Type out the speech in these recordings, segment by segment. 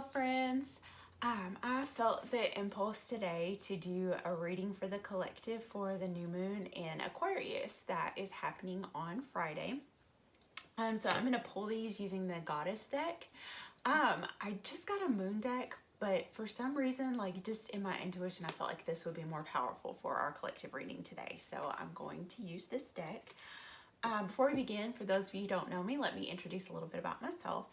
Hello friends. I felt the impulse today to do a reading for the collective for the new moon in Aquarius that is happening on Friday. So I'm going to pull these using the goddess deck. I just got a moon deck, but for some reason, like just in my intuition, I felt like this would be more powerful for our collective reading today. So I'm going to use this deck. Before we begin, for those of you who don't know me, let me introduce a little bit about myself.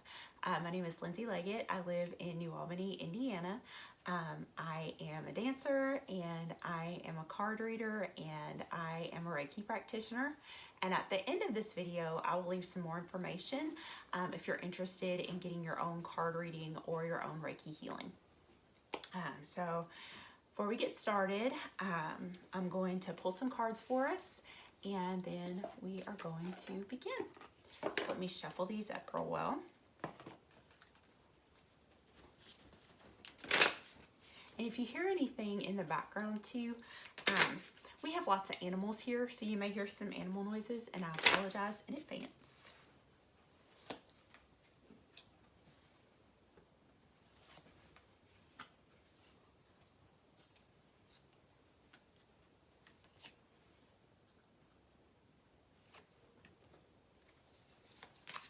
My name is Lindsay Leggett. I live in New Albany, Indiana. I am a dancer and I am a card reader and I am a Reiki practitioner. And at the end of this video, I will leave some more information if you're interested in getting your own card reading or your own Reiki healing. So before we get started, I'm going to pull some cards for us and then we are going to begin. So let me shuffle these up real well. And if you hear anything in the background too, we have lots of animals here, so you may hear some animal noises, and I apologize in advance.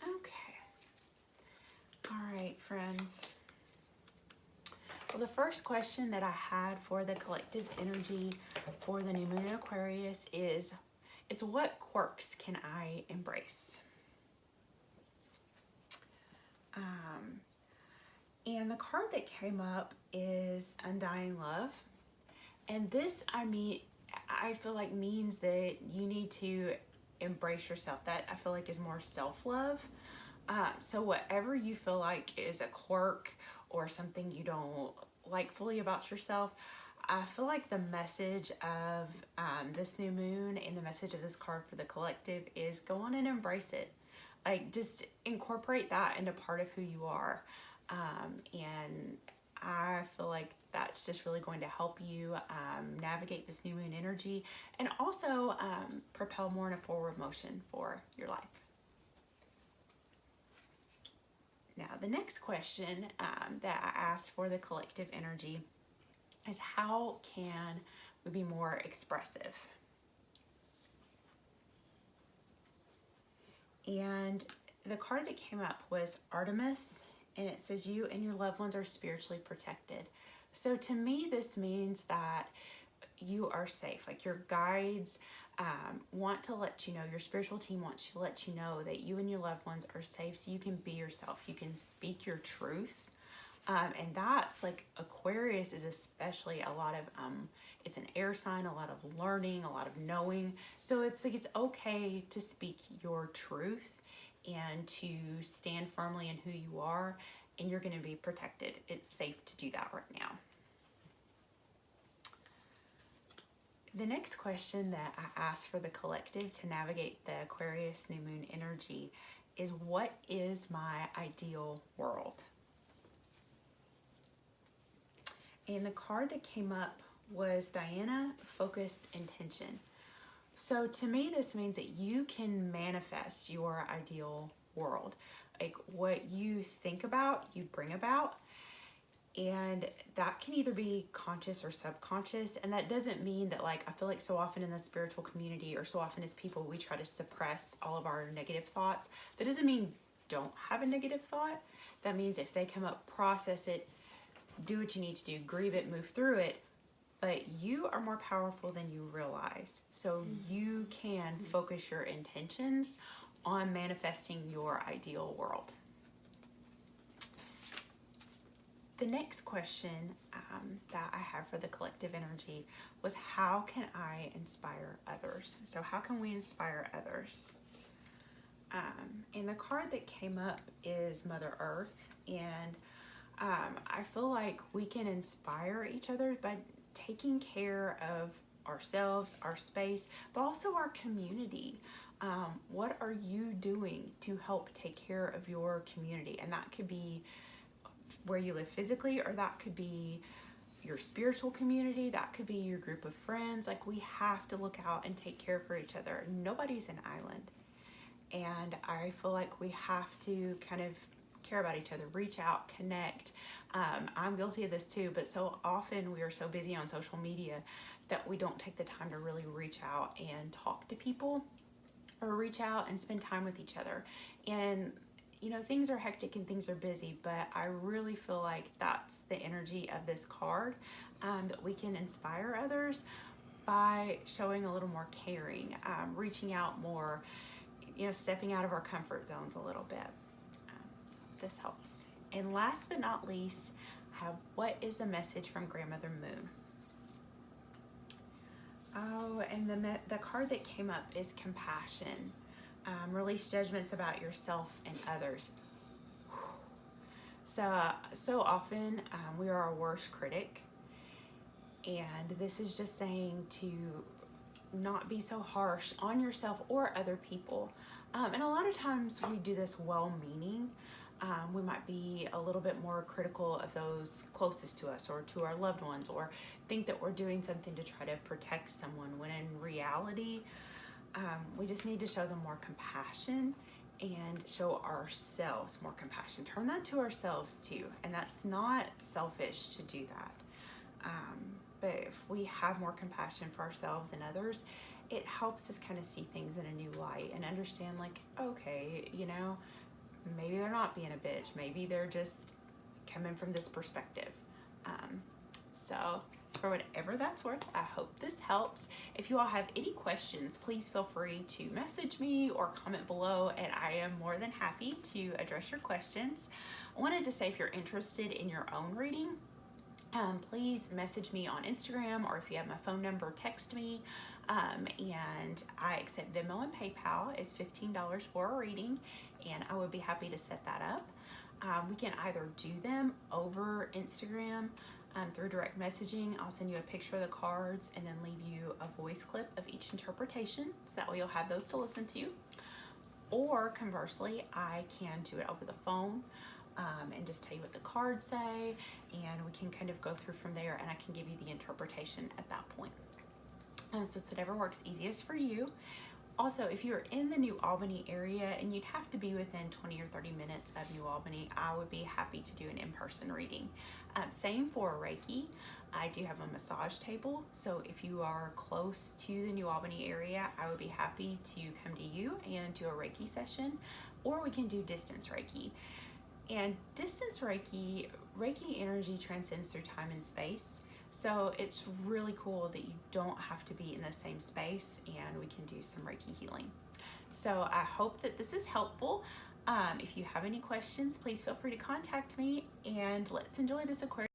Okay. All right, friends. Well, the first question that I had for the collective energy for the new moon in Aquarius is, it's what quirks can I embrace? And the card that came up is Undying Love. And this, I feel like means that you need to embrace yourself. That I feel like is more self-love. So whatever you feel like is a quirk or something you don't like fully about yourself, I feel like the message of this new moon and the message of this card for the collective is go on and embrace it. Like just incorporate that into part of who you are. And I feel like that's just really going to help you navigate this new moon energy and also propel more in a forward motion for your life. Now, the next question that I asked for the collective energy is how can we be more expressive? And the card that came up was Artemis, and it says you and your loved ones are spiritually protected. So to me, this means that you are safe. Like your guides want to let you know, your spiritual team wants to let you know that you and your loved ones are safe so you can be yourself. You can speak your truth. And that's like Aquarius is especially a lot of, it's an air sign, a lot of learning, a lot of knowing. So it's like, it's okay to speak your truth and to stand firmly in who you are, and you're going to be protected. It's safe to do that right now. The next question that I asked for the collective to navigate the Aquarius new moon energy is, what is my ideal world? And the card that came up was Diana, Focused Intention. So to me, this means that you can manifest your ideal world. Like what you think about, you bring about. And that can either be conscious or subconscious. And that doesn't mean that, like, I feel like so often in the spiritual community or so often as people, we try to suppress all of our negative thoughts. That doesn't mean don't have a negative thought. That means if they come up, process it, do what you need to do, grieve it, move through it. But you are more powerful than you realize. So you can focus your intentions on manifesting your ideal world. The next question that I have for the collective energy was, how can I inspire others? So how can we inspire others? And the card that came up is Mother Earth. And I feel like we can inspire each other by taking care of ourselves, our space, but also our community. What are you doing to help take care of your community? And that could be where you live physically, or that could be your spiritual community, that could be your group of friends. Like we have to look out and take care for each other. Nobody's an island. And I feel like we have to kind of care about each other, reach out, connect. I'm guilty of this too, but so often we are so busy on social media that we don't take the time to really reach out and talk to people, or reach out and spend time with each other. And you know, things are hectic and things are busy, but I really feel like that's the energy of this card, that we can inspire others by showing a little more caring, reaching out more, you know, stepping out of our comfort zones a little bit. So this helps. And last but not least, I have what is a message from Grandmother Moon? Oh, and the card that came up is compassion. Release judgments about yourself and others. So often we are our worst critic, and this is just saying to not be so harsh on yourself or other people. And a lot of times we do this well-meaning. We might be a little bit more critical of those closest to us or to our loved ones, or think that we're doing something to try to protect someone, when in reality, we just need to show them more compassion and show ourselves more compassion. Turn that to ourselves too. And that's not selfish to do that. But if we have more compassion for ourselves and others, it helps us kind of see things in a new light and understand, like, okay, you know, maybe they're not being a bitch. Maybe they're just coming from this perspective. So for whatever that's worth, I hope this helps. If you all have any questions, please feel free to message me or comment below, and I am more than happy to address your questions. I wanted to say, if you're interested in your own reading, please message me on Instagram, or if you have my phone number, text me. And I accept Venmo and PayPal. It's $15 for a reading, and I would be happy to set that up. We can either do them over Instagram through direct messaging. I'll send you a picture of the cards and then leave you a voice clip of each interpretation, so that way you'll have those to listen to. Or conversely, I can do it over the phone and just tell you what the cards say, and we can kind of go through from there, and I can give you the interpretation at that point. So it's whatever works easiest for you. Also, if you're in the New Albany area and you'd have to be within 20 or 30 minutes of New Albany, I would be happy to do an in-person reading. Same for Reiki. I do have a massage table, so if you are close to the New Albany area, I would be happy to come to you and do a Reiki session, or we can do distance Reiki. And distance Reiki energy transcends through time and space. So it's really cool that you don't have to be in the same space, and we can do some Reiki healing. So I hope that this is helpful. If you have any questions, please feel free to contact me, and let's enjoy this Aquarius.